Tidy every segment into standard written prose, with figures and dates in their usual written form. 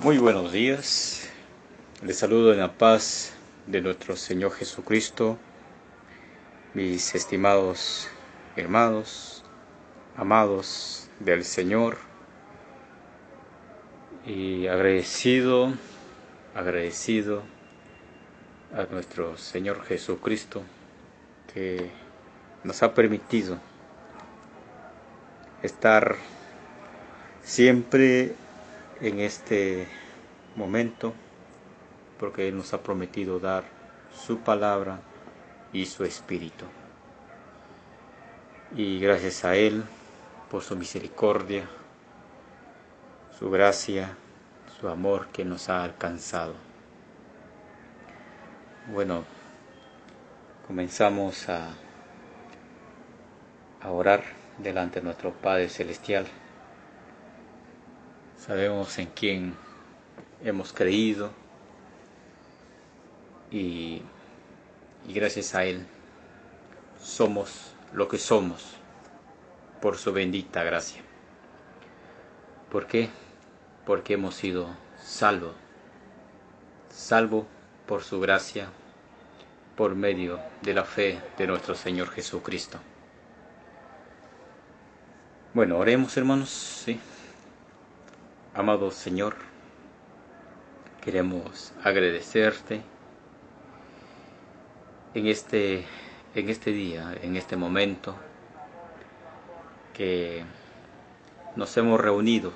Muy buenos días, les saludo en la paz de nuestro Señor Jesucristo, mis estimados hermanos, amados del Señor, y agradecido a nuestro Señor Jesucristo que nos ha permitido estar siempre en este momento, porque Él nos ha prometido dar su palabra y su espíritu. Y gracias a Él por su misericordia, su gracia, su amor que nos ha alcanzado. Bueno, comenzamos a orar delante de nuestro Padre Celestial. Sabemos en quién hemos creído y gracias a Él somos lo que somos por su bendita gracia. ¿Por qué? Porque hemos sido salvos por su gracia, por medio de la fe de nuestro Señor Jesucristo. Bueno, oremos, hermanos, ¿sí? Amado Señor, queremos agradecerte en este día, en este momento que nos hemos reunido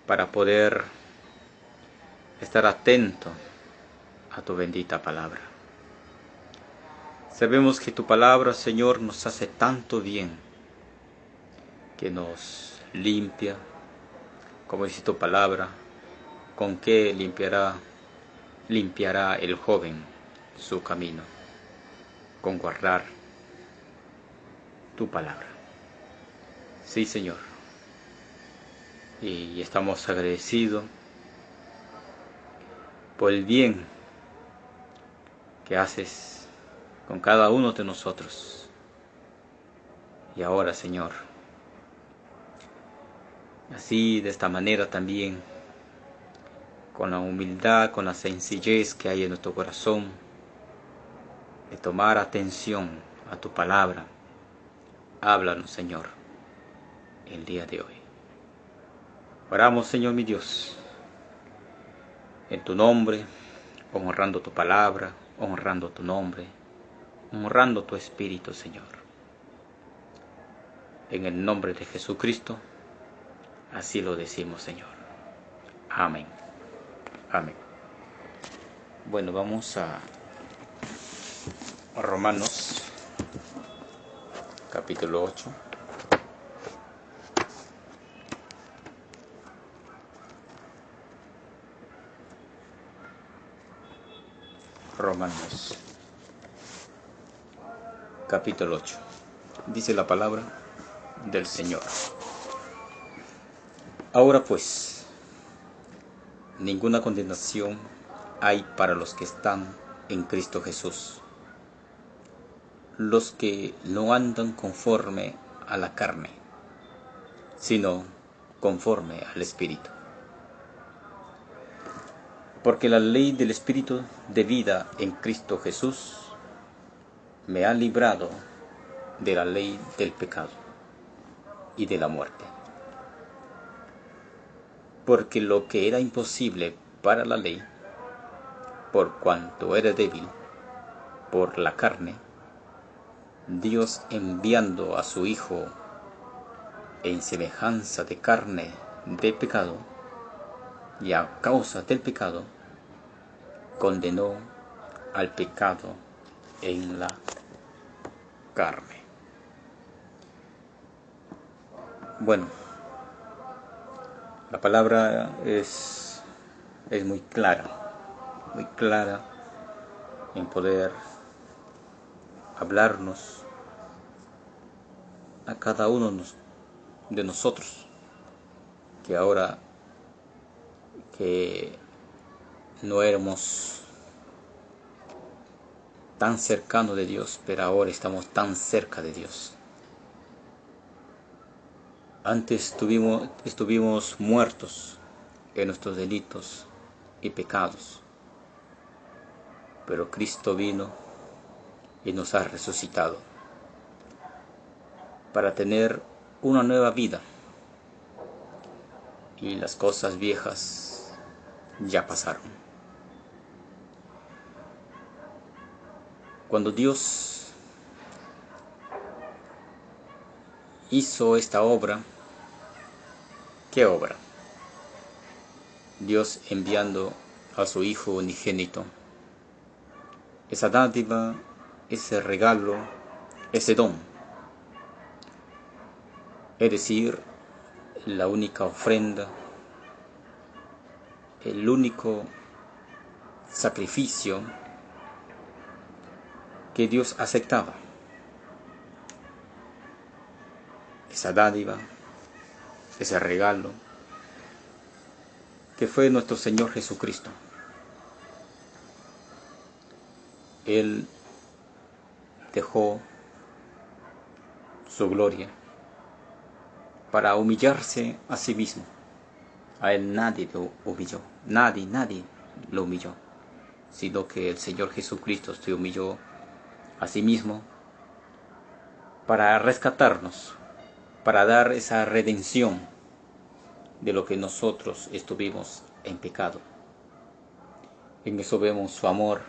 para poder estar atentos a tu bendita palabra. Sabemos que tu palabra, Señor, nos hace tanto bien, que nos limpia, como dice tu palabra, con qué limpiará el joven su camino, con guardar tu palabra. Sí, Señor, y estamos agradecidos por el bien que haces con cada uno de nosotros. Y ahora, Señor, así de esta manera también, con la humildad, con la sencillez que hay en nuestro corazón, de tomar atención a tu palabra, háblanos, Señor, el día de hoy. Oramos, Señor mi Dios, en tu nombre, honrando tu palabra, honrando tu nombre, honrando tu espíritu, Señor. En el nombre de Jesucristo, así lo decimos, Señor. Amén. Amén. Bueno, vamos a Romanos, capítulo 8. Romanos, capítulo 8. Dice la palabra del Señor. Ahora pues, ninguna condenación hay para los que están en Cristo Jesús, los que no andan conforme a la carne, sino conforme al Espíritu. Porque la ley del Espíritu de vida en Cristo Jesús me ha librado de la ley del pecado y de la muerte. Porque lo que era imposible para la ley, por cuanto era débil por la carne, Dios, enviando a su Hijo en semejanza de carne de pecado, y a causa del pecado, condenó al pecado en la carne. Bueno, la palabra es muy clara en poder hablarnos a cada uno de nosotros, que ahora que no éramos tan cercanos de Dios, pero ahora estamos tan cerca de Dios. Antes estuvimos muertos en nuestros delitos y pecados. Pero Cristo vino y nos ha resucitado para tener una nueva vida. Y las cosas viejas ya pasaron. Cuando Dios hizo esta obra, ¿qué obra? Dios enviando a su Hijo unigénito, esa dádiva, ese regalo, ese don, es decir, la única ofrenda, el único sacrificio que Dios aceptaba. Esa dádiva, ese regalo, que fue nuestro Señor Jesucristo. Él dejó su gloria para humillarse a sí mismo. A él nadie lo humilló, nadie lo humilló, sino que el Señor Jesucristo se humilló a sí mismo para rescatarnos, para dar esa redención de lo que nosotros estuvimos en pecado. En eso vemos su amor,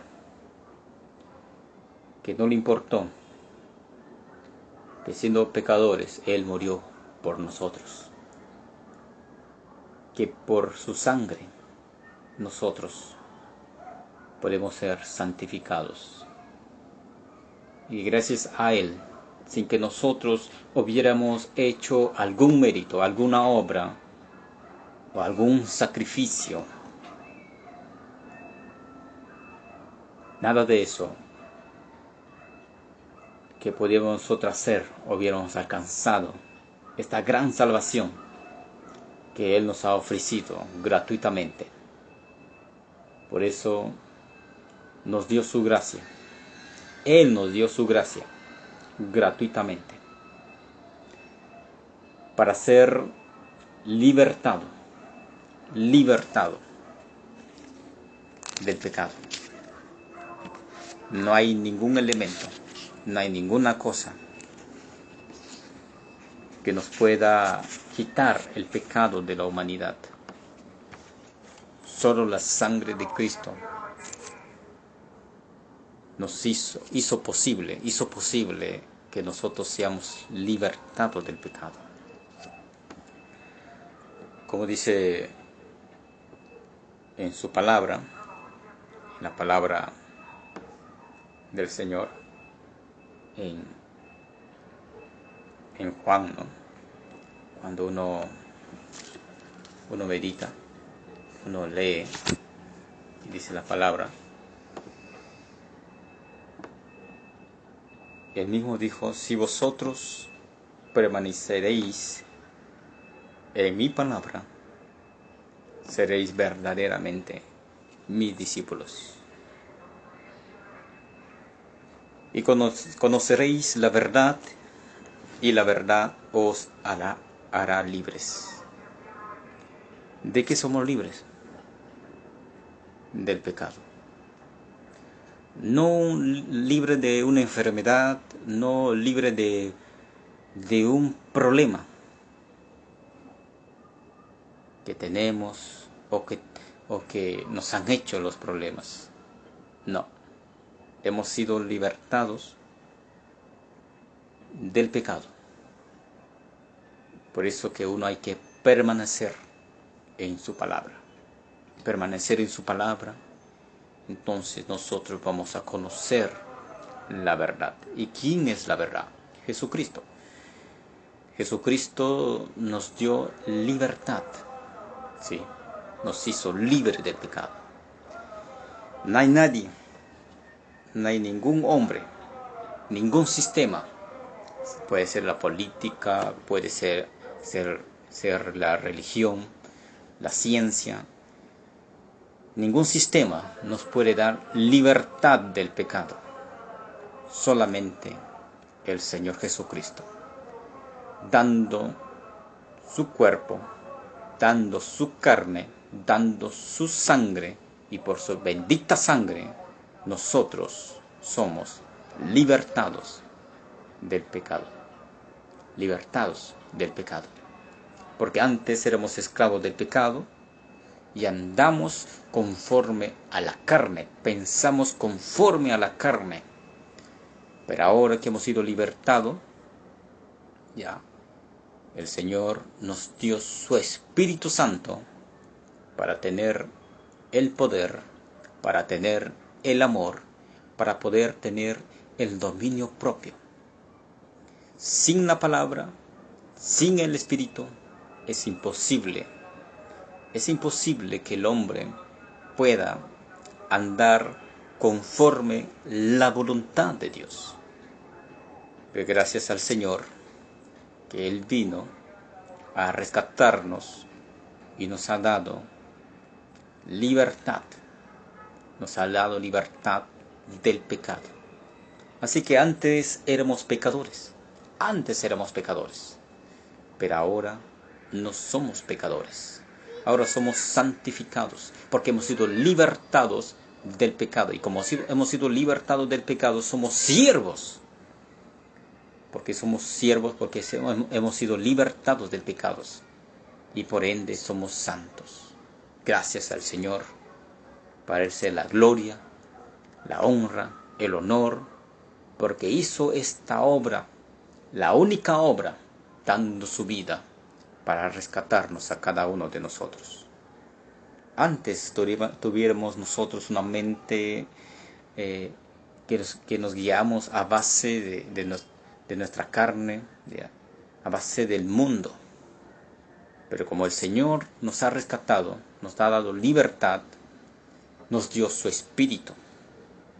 que no le importó que siendo pecadores Él murió por nosotros, que por su sangre nosotros podemos ser santificados. Y gracias a Él, sin que nosotros hubiéramos hecho algún mérito, alguna obra o algún sacrificio, nada de eso que podíamos nosotros hacer, hubiéramos alcanzado esta gran salvación que Él nos ha ofrecido gratuitamente. Por eso nos dio su gracia. Él nos dio su gracia gratuitamente para ser libertado del pecado. No hay ningún elemento, no hay ninguna cosa que nos pueda quitar el pecado de la humanidad. Solo la sangre de Cristo nos hizo posible que nosotros seamos libertados del pecado. Como dice en su palabra, en la palabra del Señor, en Juan, ¿no? Cuando uno medita, uno lee y dice la palabra, él mismo dijo: si vosotros permaneceréis en mi palabra, seréis verdaderamente mis discípulos. Y conoceréis la verdad, y la verdad os hará libres. ¿De qué somos libres? Del pecado. No libre de una enfermedad, no libre de un problema que tenemos o que nos han hecho los problemas. No. Hemos sido libertados del pecado. Por eso que uno hay que permanecer en su palabra. Permanecer en su palabra. Entonces nosotros vamos a conocer la verdad. ¿Y quién es la verdad? Jesucristo. Jesucristo nos dio libertad. Sí, nos hizo libres del pecado. No hay nadie, no hay ningún hombre, ningún sistema. Puede ser la política, puede ser la religión, la ciencia. Ningún sistema nos puede dar libertad del pecado. Solamente el Señor Jesucristo, dando su cuerpo, dando su carne, dando su sangre, y por su bendita sangre nosotros somos libertados del pecado. Libertados del pecado. Porque antes éramos esclavos del pecado y andamos conforme a la carne, pensamos conforme a la carne. Pero ahora que hemos sido libertados, ya, el Señor nos dio su Espíritu Santo para tener el poder, para tener el amor, para poder tener el dominio propio. Sin la palabra, sin el Espíritu, es imposible que el hombre pueda andar conforme la voluntad de Dios. Pero gracias al Señor, que Él vino a rescatarnos y nos ha dado libertad. Nos ha dado libertad del pecado. Así que antes éramos pecadores. Pero ahora no somos pecadores. Ahora somos santificados, porque hemos sido libertados del pecado. Y como hemos sido libertados del pecado, somos siervos. Porque hemos sido libertados del pecado. Y por ende somos santos. Gracias al Señor. Para Él sea la gloria, la honra, el honor, porque hizo esta obra, la única obra, dando su vida para rescatarnos a cada uno de nosotros. Antes tuviéramos nosotros una mente que nos guiamos a base de nuestra carne, a base del mundo. Pero como el Señor nos ha rescatado, nos ha dado libertad, nos dio su Espíritu.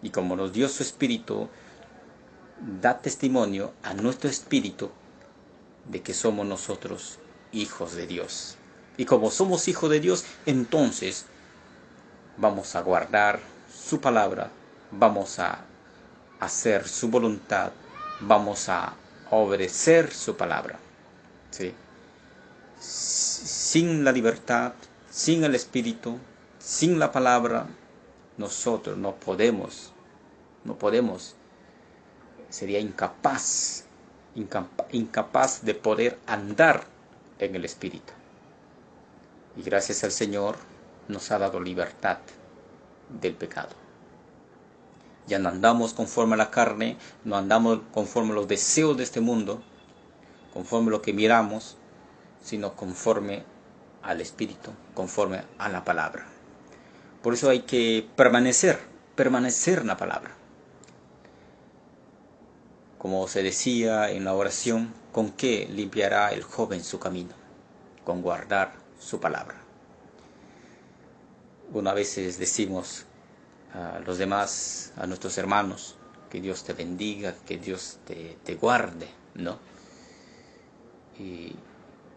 Y como nos dio su Espíritu, da testimonio a nuestro espíritu de que somos nosotros hijos de Dios. Y como somos hijos de Dios, entonces vamos a guardar su palabra, vamos a hacer su voluntad, vamos a obedecer su palabra. ¿Sí? Sin la libertad, sin el Espíritu, sin la palabra, nosotros no podemos, sería incapaz de poder andar en el Espíritu. Y gracias al Señor nos ha dado libertad del pecado. Ya no andamos conforme a la carne, no andamos conforme a los deseos de este mundo, conforme a lo que miramos, sino conforme al Espíritu, conforme a la palabra. Por eso hay que permanecer en la palabra. Como se decía en la oración, ¿con qué limpiará el joven su camino? Con guardar su palabra. Una vez decimos a los demás, a nuestros hermanos, que Dios te bendiga, que Dios te guarde, ¿no? Y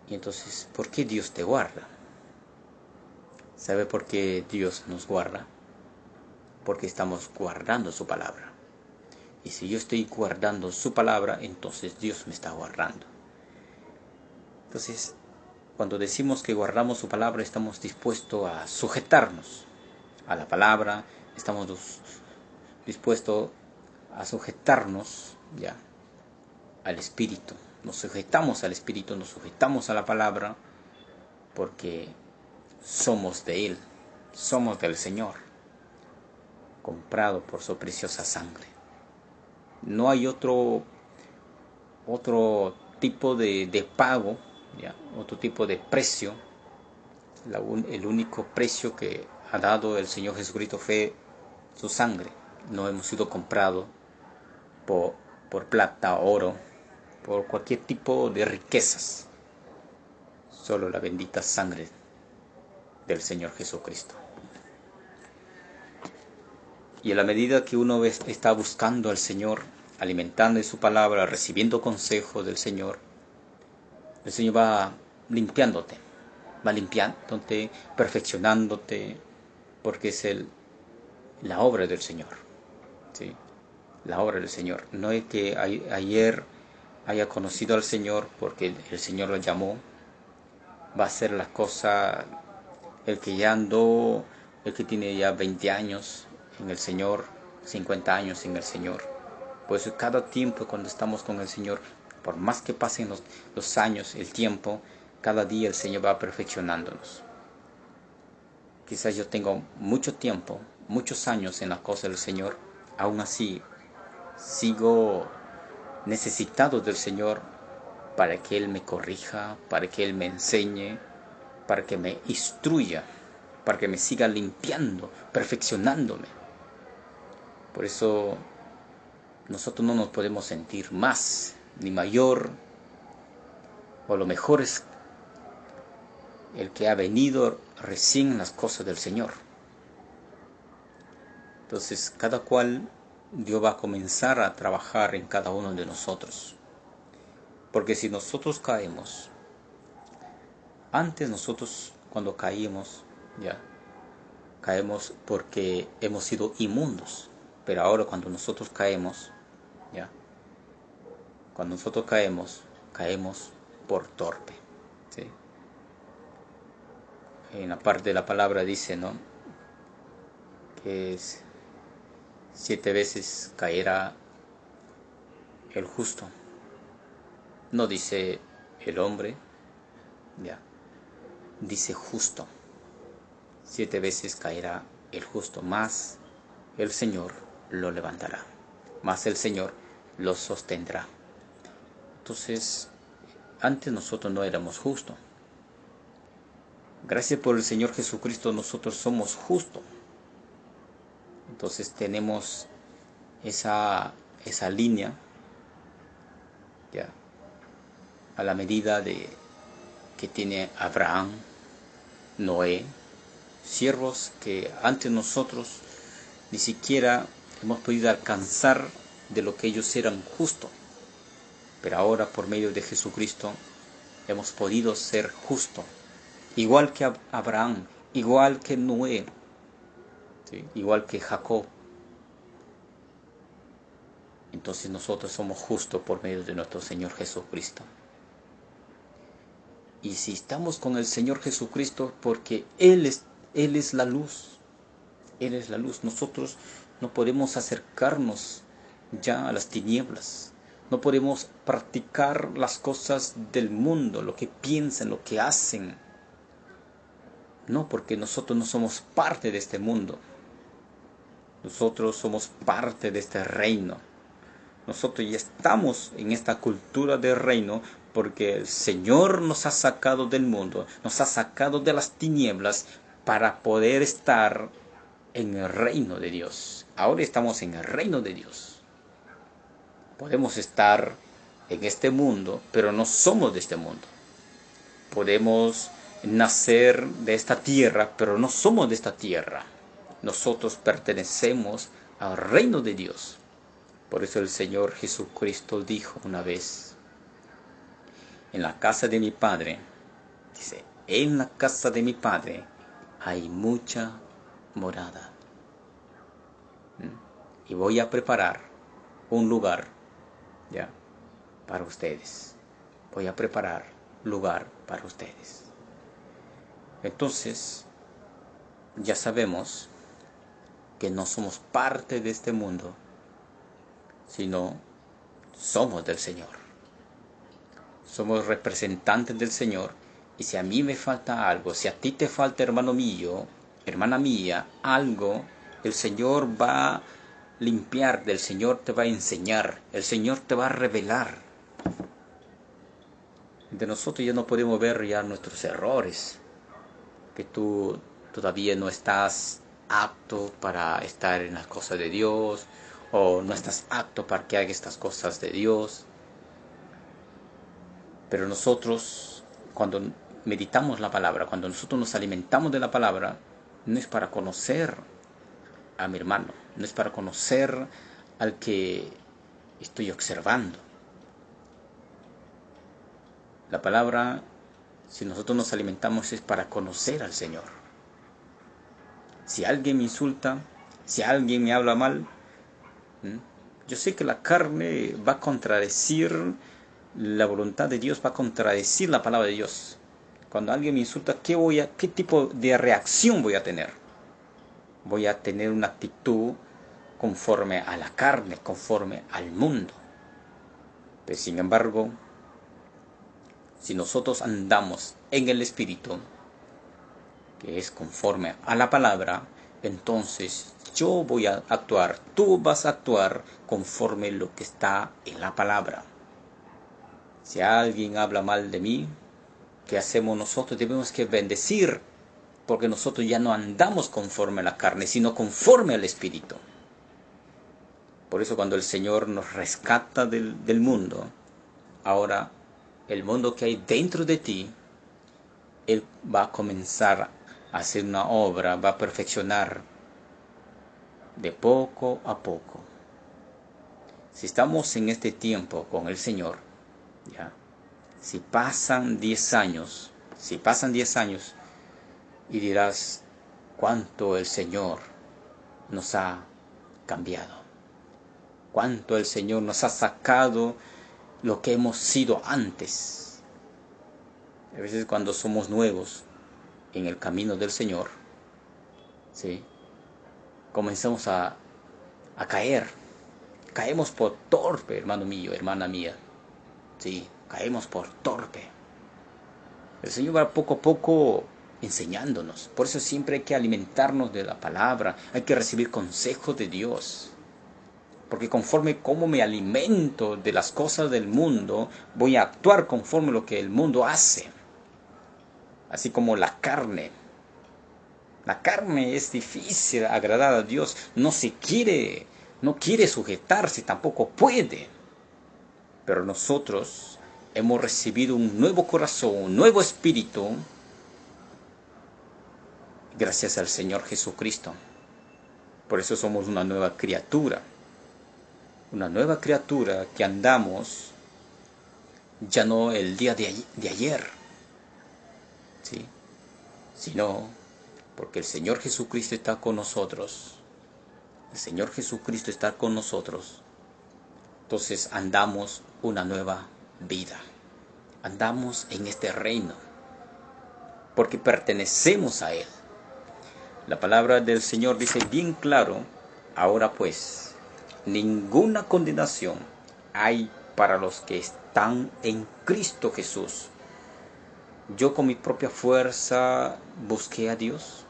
entonces, ¿por qué Dios te guarda? ¿Sabe por qué Dios nos guarda? Porque estamos guardando su palabra. Y si yo estoy guardando su palabra, entonces Dios me está guardando. Entonces, cuando decimos que guardamos su palabra, estamos dispuestos a sujetarnos a la palabra, estamos dispuestos a sujetarnos ya al Espíritu. Nos sujetamos al Espíritu, nos sujetamos a la palabra, porque somos de Él, somos del Señor, comprado por su preciosa sangre. No hay otro tipo de pago, ¿ya? Otro tipo de precio. El único precio que ha dado el Señor Jesucristo fue su sangre. No hemos sido comprados por plata, oro, por cualquier tipo de riquezas. Solo la bendita sangre del Señor Jesucristo. Y a la medida que uno está buscando al Señor, alimentando en su palabra, recibiendo consejos del Señor, el Señor va limpiándote, perfeccionándote, porque es la obra del Señor. ¿Sí? La obra del Señor. No es que ayer haya conocido al Señor porque el Señor lo llamó, va a hacer las cosas el que ya andó, el que tiene ya 20 años en el Señor, 50 años en el Señor. Por eso cada tiempo cuando estamos con el Señor, por más que pasen los años, el tiempo, cada día el Señor va perfeccionándonos. Quizás yo tengo mucho tiempo, muchos años en la cosa del Señor, aún así sigo necesitado del Señor para que Él me corrija, para que Él me enseñe, para que me instruya, para que me siga limpiando, perfeccionándome. Por eso nosotros no nos podemos sentir más ni mayor, o lo mejor es el que ha venido recién en las cosas del Señor. Entonces cada cual, Dios va a comenzar a trabajar en cada uno de nosotros. Porque si nosotros caemos, antes nosotros cuando caímos, ya, caemos porque hemos sido inmundos. Pero ahora cuando nosotros caemos, ya, cuando nosotros caemos por torpe. ¿Sí? En la parte de la palabra dice, ¿no?, que 7 veces caerá el justo. No dice el hombre, ya, dice justo. 7 veces caerá el justo, más el Señor lo levantará, más el Señor lo sostendrá. Entonces, antes nosotros no éramos justos. Gracias por el Señor Jesucristo nosotros somos justos. Entonces tenemos esa línea, ya, a la medida de que tiene Abraham, Noé, siervos que antes nosotros ni siquiera hemos podido alcanzar de lo que ellos eran justos. Pero ahora por medio de Jesucristo hemos podido ser justos, igual que Abraham, igual que Noé, ¿sí?, igual que Jacob. Entonces nosotros somos justos por medio de nuestro Señor Jesucristo. Y si estamos con el Señor Jesucristo, porque Él es la luz. Él es la luz. Nosotros no podemos acercarnos ya a las tinieblas. No podemos practicar las cosas del mundo, lo que piensan, lo que hacen. No, porque nosotros no somos parte de este mundo. Nosotros somos parte de este reino. Nosotros ya estamos en esta cultura del reino porque el Señor nos ha sacado del mundo, nos ha sacado de las tinieblas para poder estar en el reino de Dios. Ahora estamos en el reino de Dios. Podemos estar en este mundo, pero no somos de este mundo. Podemos nacer de esta tierra, pero no somos de esta tierra. Nosotros pertenecemos al reino de Dios. Por eso el Señor Jesucristo dijo una vez, en la casa de mi Padre, dice, en la casa de mi Padre hay mucha morada. Y voy a preparar un lugar, ya, para ustedes. Voy a preparar lugar para ustedes. Entonces, ya sabemos que no somos parte de este mundo, sino somos del Señor. Somos representantes del Señor. Y si a mí me falta algo, si a ti te falta, hermano mío, hermana mía, algo, el Señor va a limpiar, el Señor te va a enseñar, el Señor te va a revelar. De nosotros ya no podemos ver ya nuestros errores, que tú todavía no estás apto para estar en las cosas de Dios, o no estás apto para que haga estas cosas de Dios. Pero nosotros, cuando meditamos la palabra, cuando nosotros nos alimentamos de la palabra, no es para conocer a mi hermano, no es para conocer al que estoy observando. La palabra, si nosotros nos alimentamos, es para conocer al Señor. Si alguien me insulta, si alguien me habla mal, yo sé que la carne va a contradecir la voluntad de Dios, va a contradecir la palabra de Dios. Cuando alguien me insulta, ¿qué tipo de reacción voy a tener? Voy a tener una actitud conforme a la carne, conforme al mundo. Pero sin embargo, si nosotros andamos en el Espíritu, que es conforme a la palabra, entonces yo voy a actuar, tú vas a actuar conforme lo que está en la palabra. Si alguien habla mal de mí, ¿qué hacemos nosotros? Debemos que bendecir, porque nosotros ya no andamos conforme a la carne, sino conforme al Espíritu. Por eso cuando el Señor nos rescata del mundo, ahora el mundo que hay dentro de ti, Él va a comenzar a hacer una obra, va a perfeccionar de poco a poco. Si estamos en este tiempo con el Señor, ¿ya? Si pasan 10 años y dirás cuánto el Señor nos ha cambiado, cuánto el Señor nos ha sacado lo que hemos sido antes. A veces cuando somos nuevos en el camino del Señor, ¿sí?, comenzamos a caer. Caemos por torpe, hermano mío, hermana mía. Sí, caemos por torpe. El Señor va poco a poco enseñándonos. Por eso siempre hay que alimentarnos de la palabra. Hay que recibir consejos de Dios. Porque conforme como me alimento de las cosas del mundo, voy a actuar conforme lo que el mundo hace. Así como la carne. La carne es difícil agradar a Dios. No quiere sujetarse, tampoco puede. Pero nosotros hemos recibido un nuevo corazón, un nuevo espíritu, gracias al Señor Jesucristo. Por eso somos una nueva criatura que andamos ya no el día de ayer, ¿sí?, sino porque el Señor Jesucristo está con nosotros. El Señor Jesucristo está con nosotros. Entonces andamos una nueva vida. Andamos en este reino porque pertenecemos a Él. La palabra del Señor dice bien claro: ahora pues, ninguna condenación hay para los que están en Cristo Jesús. Yo con mi propia fuerza busqué a Dios.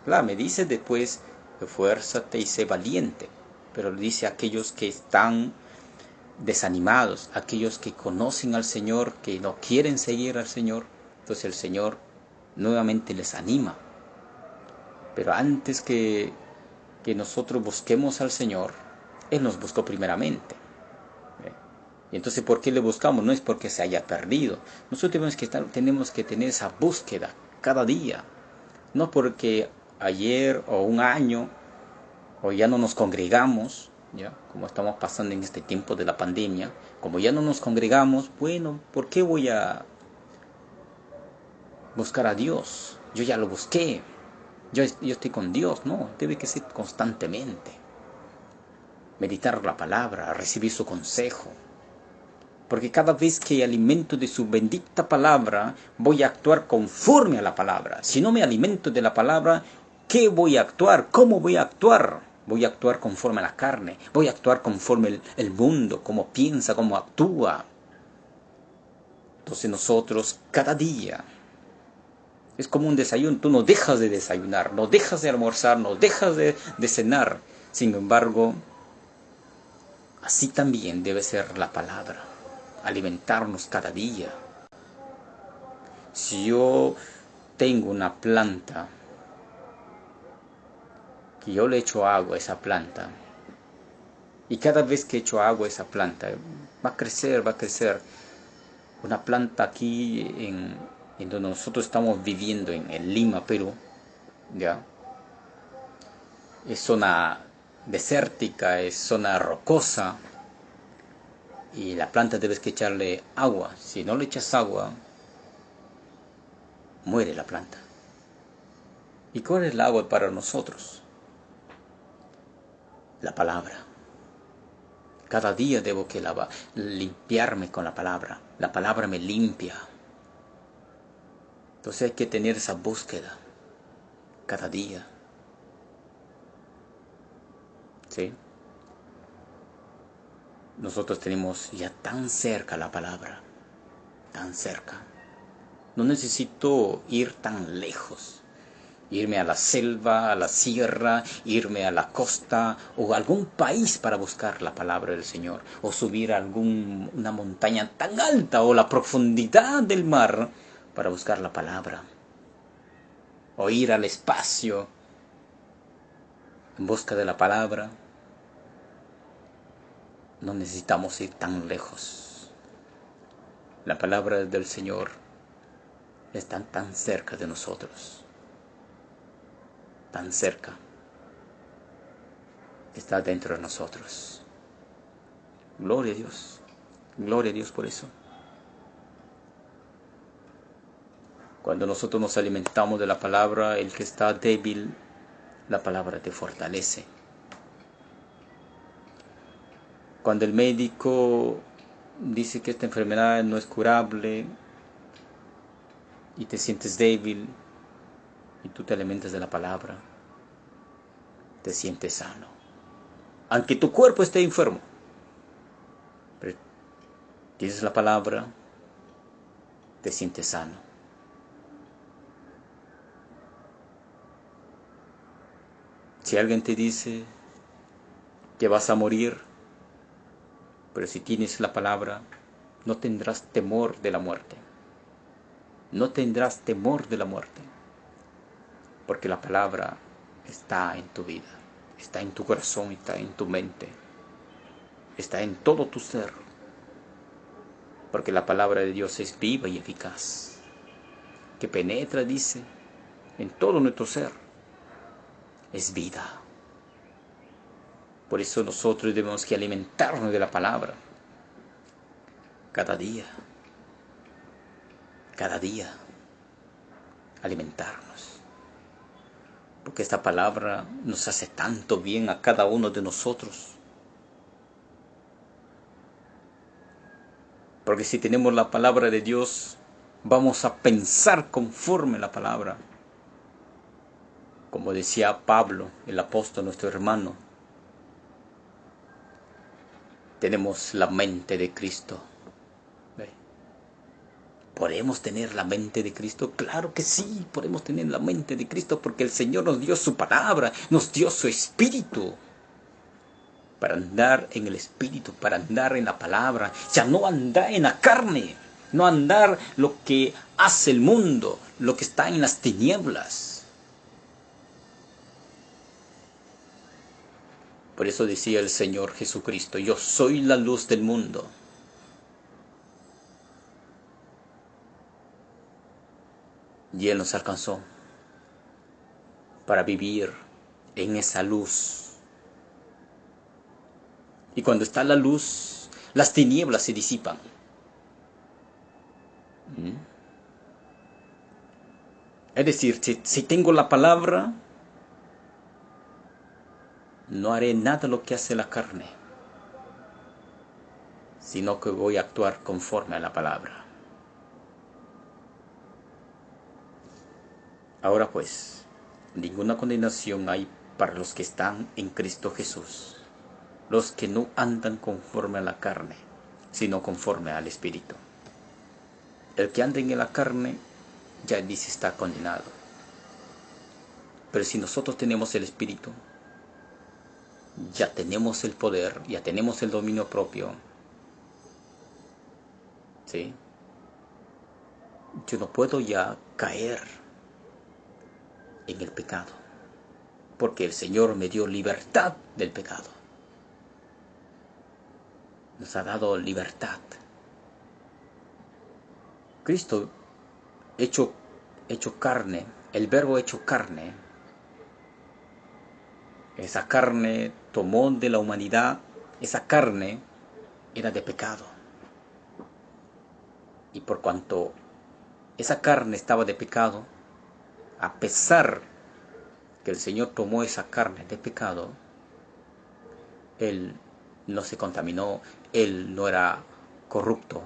Claro, me dice después: esfuérzate y sé valiente. Pero le dice a aquellos que están desanimados, aquellos que conocen al Señor, que no quieren seguir al Señor. Entonces el Señor nuevamente les anima. Pero antes que nosotros busquemos al Señor, Él nos buscó primeramente. Y entonces, ¿por qué le buscamos? No es porque se haya perdido. Nosotros tenemos que tener esa búsqueda cada día. No porque ayer o un año o ya no nos congregamos, ¿ya?, como estamos pasando en este tiempo de la pandemia, como ya no nos congregamos, bueno, ¿por qué voy a buscar a Dios? Yo ya lo busqué. Yo estoy con Dios. No, debe que ser constantemente. Meditar la palabra, recibir su consejo. Porque cada vez que alimento de su bendita palabra, voy a actuar conforme a la palabra. Si no me alimento de la palabra, ¿qué voy a actuar? ¿Cómo voy a actuar? Voy a actuar conforme a la carne. Voy a actuar conforme el mundo, cómo piensa, cómo actúa. Entonces nosotros, cada día, es como un desayuno. Tú no dejas de desayunar, no dejas de almorzar, no dejas de cenar. Sin embargo, así también debe ser la palabra. Alimentarnos cada día. Si yo tengo una planta, que yo le echo agua a esa planta, y cada vez que echo agua a esa planta, va a crecer. Una planta aquí en donde nosotros estamos viviendo, en Lima, Perú, ¿ya?, es zona desértica, es zona rocosa, y la planta debes que echarle agua. Si no le echas agua, muere la planta. ¿Y cuál es el agua para nosotros? La palabra. Cada día debo que limpiarme con la palabra. La palabra me limpia. Entonces hay que tener esa búsqueda cada día. ¿Sí? Nosotros tenemos ya tan cerca la palabra, tan cerca. No necesito ir tan lejos, irme a la selva, a la sierra, irme a la costa o a algún país para buscar la palabra del Señor, o subir a una montaña tan alta o la profundidad del mar para buscar la palabra, o ir al espacio en busca de la palabra. No necesitamos ir tan lejos. La palabra del Señor está tan cerca de nosotros, tan cerca, está dentro de nosotros. Gloria a Dios por eso. Cuando nosotros nos alimentamos de la palabra, el que está débil, la palabra te fortalece. Cuando el médico dice que esta enfermedad no es curable y te sientes débil y tú te alimentas de la palabra, te sientes sano. Aunque tu cuerpo esté enfermo, pero tienes la palabra, te sientes sano. Si alguien te dice que vas a morir, pero si tienes la palabra, no tendrás temor de la muerte. No tendrás temor de la muerte, porque la palabra está en tu vida, está en tu corazón, está en tu mente, está en todo tu ser, porque la palabra de Dios es viva y eficaz, que penetra, dice, en todo nuestro ser, es vida. Por eso nosotros debemos que alimentarnos de la palabra cada día, alimentarnos, porque esta palabra nos hace tanto bien a cada uno de nosotros. Porque si tenemos la palabra de Dios, vamos a pensar conforme a la palabra. Como decía Pablo, el apóstol, nuestro hermano, tenemos la mente de Cristo. ¿Podemos tener la mente de Cristo? Claro que sí, podemos tener la mente de Cristo porque el Señor nos dio su palabra, nos dio su espíritu. Para andar en el espíritu, para andar en la palabra, ya no andar en la carne, no andar lo que hace el mundo, lo que está en las tinieblas. Por eso decía el Señor Jesucristo, yo soy la luz del mundo. Y Él nos alcanzó para vivir en esa luz. Y cuando está la luz, las tinieblas se disipan. Es decir, si tengo la palabra, no haré nada lo que hace la carne, sino que voy a actuar conforme a la palabra. Ahora pues, ninguna condenación hay para los que están en Cristo Jesús, los que no andan conforme a la carne, sino conforme al Espíritu. El que anda en la carne, ya dice, está condenado. Pero si nosotros tenemos el Espíritu, ya tenemos el poder, ya tenemos el dominio propio. ¿Sí? Yo no puedo ya caer en el pecado, porque el Señor me dio libertad del pecado. Nos ha dado libertad. Cristo hecho carne, el Verbo hecho carne, esa carne tomó de la humanidad, esa carne era de pecado. Y por cuanto esa carne estaba de pecado, a pesar que el Señor tomó esa carne de pecado, Él no se contaminó, Él no era corrupto.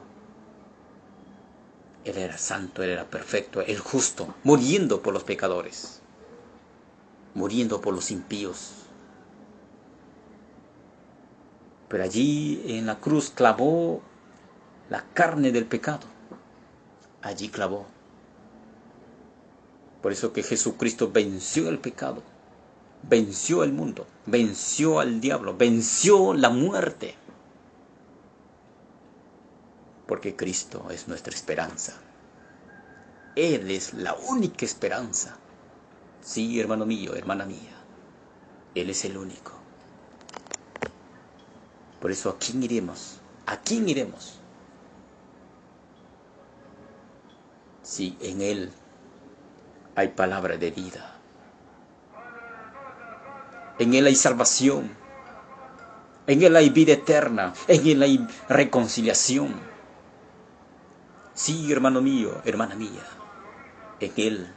Él era santo, Él era perfecto, el justo, muriendo por los pecadores, muriendo por los impíos. Pero allí en la cruz clavó la carne del pecado. Allí clavó. Por eso que Jesucristo venció el pecado, venció el mundo, venció al diablo, venció la muerte. Porque Cristo es nuestra esperanza. Él es la única esperanza. Sí, hermano mío, hermana mía. Él es el único. Por eso, ¿a quién iremos? ¿A quién iremos? Si en Él hay palabra de vida. En Él hay salvación. En Él hay vida eterna. En Él hay reconciliación. Sí, hermano mío, hermana mía. En Él.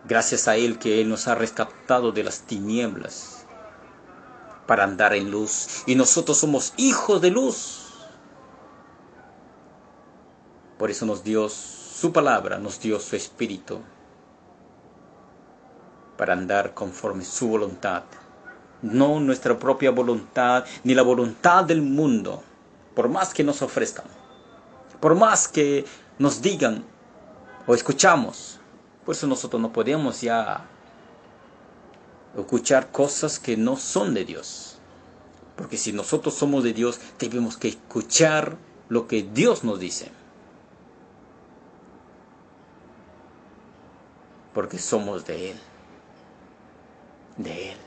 Gracias a Él que Él nos ha rescatado de las tinieblas para andar en luz. Y nosotros somos hijos de luz. Por eso nos dio su palabra, nos dio su espíritu para andar conforme su voluntad. No nuestra propia voluntad, ni la voluntad del mundo. Por más que nos ofrezcan, por más que nos digan o escuchamos, por eso nosotros no podemos ya escuchar cosas que no son de Dios. Porque si nosotros somos de Dios, tenemos que escuchar lo que Dios nos dice. Porque somos de Él. De Él.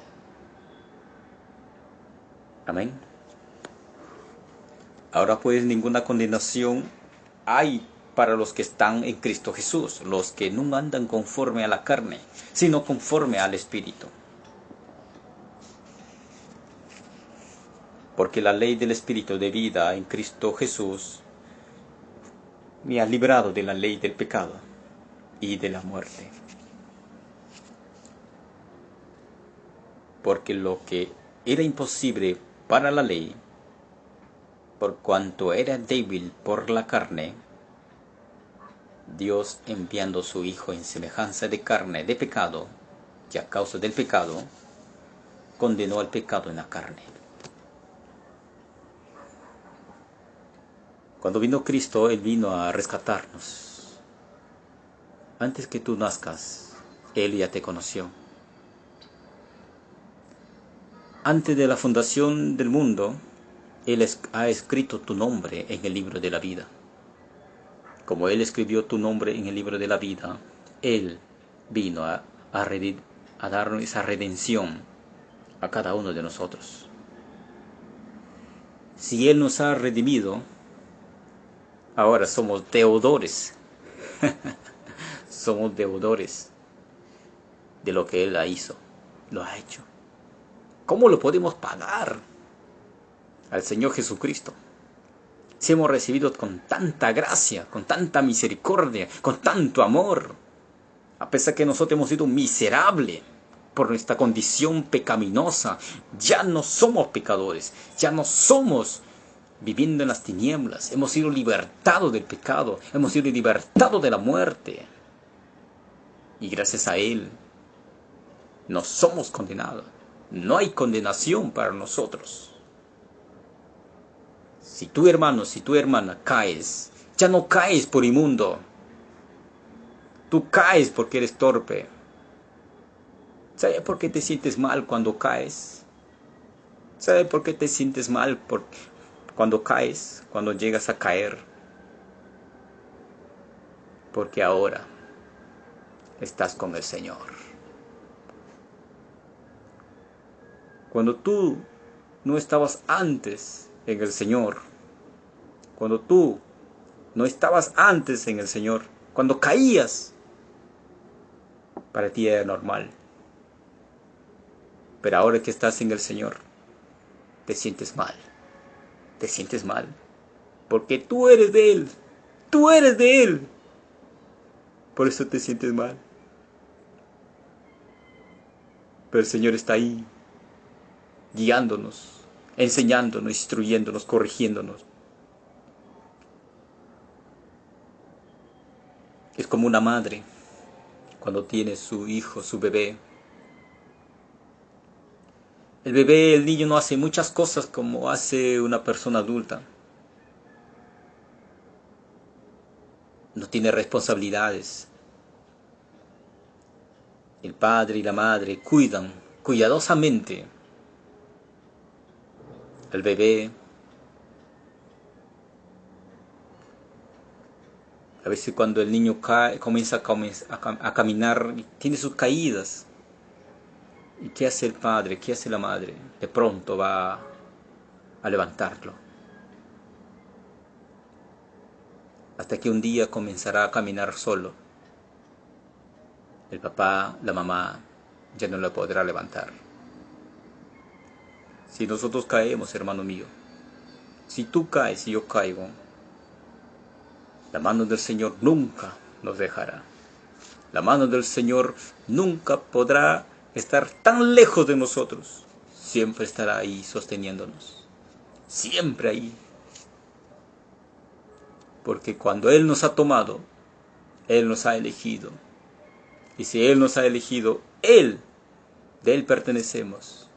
Amén. Ahora pues ninguna condenación hay para los que están en Cristo Jesús, los que no andan conforme a la carne, sino conforme al Espíritu. Porque la ley del Espíritu de vida en Cristo Jesús me ha librado de la ley del pecado y de la muerte. Porque lo que era imposible para la ley, por cuanto era débil por la carne, Dios enviando su Hijo en semejanza de carne de pecado, que a causa del pecado, condenó al pecado en la carne. Cuando vino Cristo, Él vino a rescatarnos. Antes que tú nazcas, Él ya te conoció. Antes de la fundación del mundo, Él ha escrito tu nombre en el libro de la vida. Como Él escribió tu nombre en el libro de la vida, Él vino a darnos esa redención a cada uno de nosotros. Si Él nos ha redimido, ahora somos deudores. Somos deudores de lo que Él hizo, lo ha hecho. ¿Cómo lo podemos pagar al Señor Jesucristo? Si hemos recibido con tanta gracia, con tanta misericordia, con tanto amor, a pesar que nosotros hemos sido miserables por nuestra condición pecaminosa, ya no somos pecadores, ya no somos viviendo en las tinieblas, hemos sido libertados del pecado, hemos sido libertados de la muerte. Y gracias a Él, no somos condenados. No hay condenación para nosotros. Si tú, hermano, si tu hermana caes, ya no caes por inmundo. Tú caes porque eres torpe. ¿Sabes por qué te sientes mal cuando caes? ¿Sabes por qué te sientes mal cuando caes, cuando llegas a caer? Porque ahora estás con el Señor. Cuando tú no estabas antes en el Señor, cuando tú no estabas antes en el Señor, cuando caías, para ti era normal. Pero ahora que estás en el Señor, te sientes mal. Te sientes mal. Porque tú eres de Él. Tú eres de Él. Por eso te sientes mal. Pero el Señor está ahí, guiándonos, enseñándonos, instruyéndonos, corrigiéndonos. Es como una madre cuando tiene su hijo, su bebé. El bebé, el niño no hace muchas cosas como hace una persona adulta. No tiene responsabilidades. El padre y la madre cuidan cuidadosamente al bebé. A veces cuando el niño comienza a caminar, tiene sus caídas. ¿Y qué hace el padre? ¿Qué hace la madre? De pronto va a levantarlo. Hasta que un día comenzará a caminar solo. El papá, la mamá, ya no lo podrá levantar. Si nosotros caemos, hermano mío, si tú caes y yo caigo, la mano del Señor nunca nos dejará. La mano del Señor nunca podrá estar tan lejos de nosotros. Siempre estará ahí sosteniéndonos. Siempre ahí. Porque cuando Él nos ha tomado, Él nos ha elegido. Y si Él nos ha elegido, de Él pertenecemos.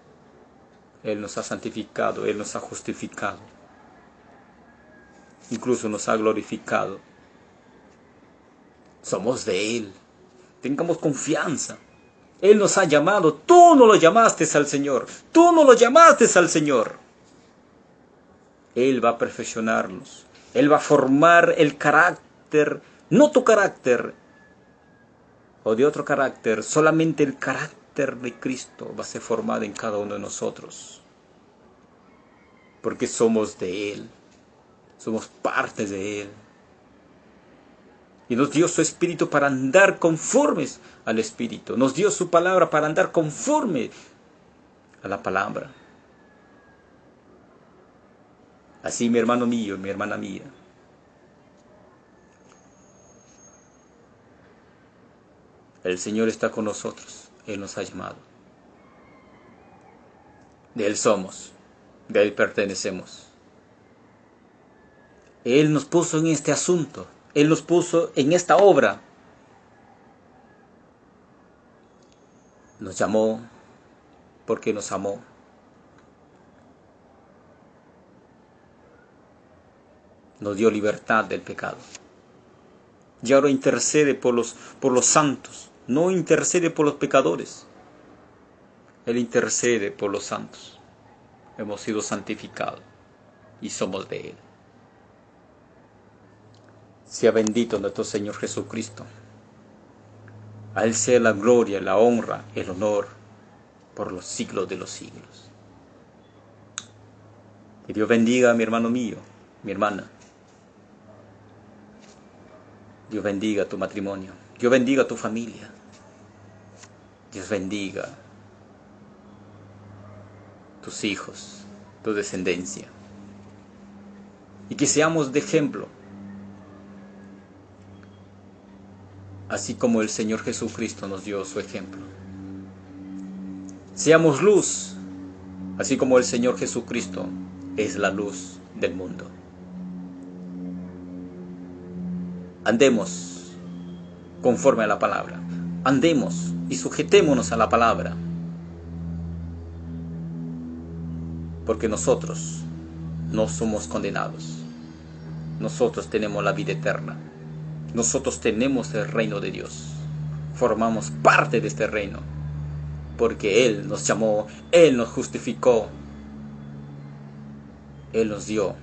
Él nos ha santificado, Él nos ha justificado. Incluso nos ha glorificado. Somos de Él. Tengamos confianza. Él nos ha llamado. Tú no lo llamaste al Señor. Tú no lo llamaste al Señor. Él va a perfeccionarnos. Él va a formar el carácter, no tu carácter o de otro carácter, solamente el carácter de Cristo va a ser formado en cada uno de nosotros. Porque somos de Él, somos parte de Él. Y nos dio su Espíritu para andar conformes al Espíritu. Nos dio su palabra para andar conforme a la palabra. Así, mi hermano mío, mi hermana mía, el Señor está con nosotros. Él nos ha llamado. De Él somos. De Él pertenecemos. Él nos puso en este asunto. Él nos puso en esta obra. Nos llamó porque nos amó. Nos dio libertad del pecado. Y ahora intercede por los santos. No intercede por los pecadores. Él intercede por los santos. Hemos sido santificados y somos de Él. Sea bendito nuestro Señor Jesucristo. A Él sea la gloria, la honra, el honor por los siglos de los siglos. Que Dios bendiga a mi hermano mío, mi hermana. Dios bendiga tu matrimonio. Dios bendiga tu familia. Dios bendiga tus hijos, tu descendencia. Y que seamos de ejemplo. Así como el Señor Jesucristo nos dio su ejemplo. Seamos luz, así como el Señor Jesucristo es la luz del mundo. Andemos conforme a la palabra. Andemos y sujetémonos a la palabra. Porque nosotros no somos condenados. Nosotros tenemos la vida eterna. Nosotros tenemos el reino de Dios. Formamos parte de este reino. Porque Él nos llamó, Él nos justificó. Él nos dio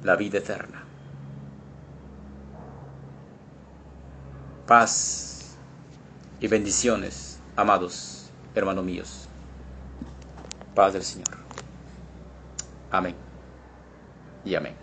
la vida eterna. Paz y bendiciones, amados hermanos míos. Paz del Señor. Amén y amén.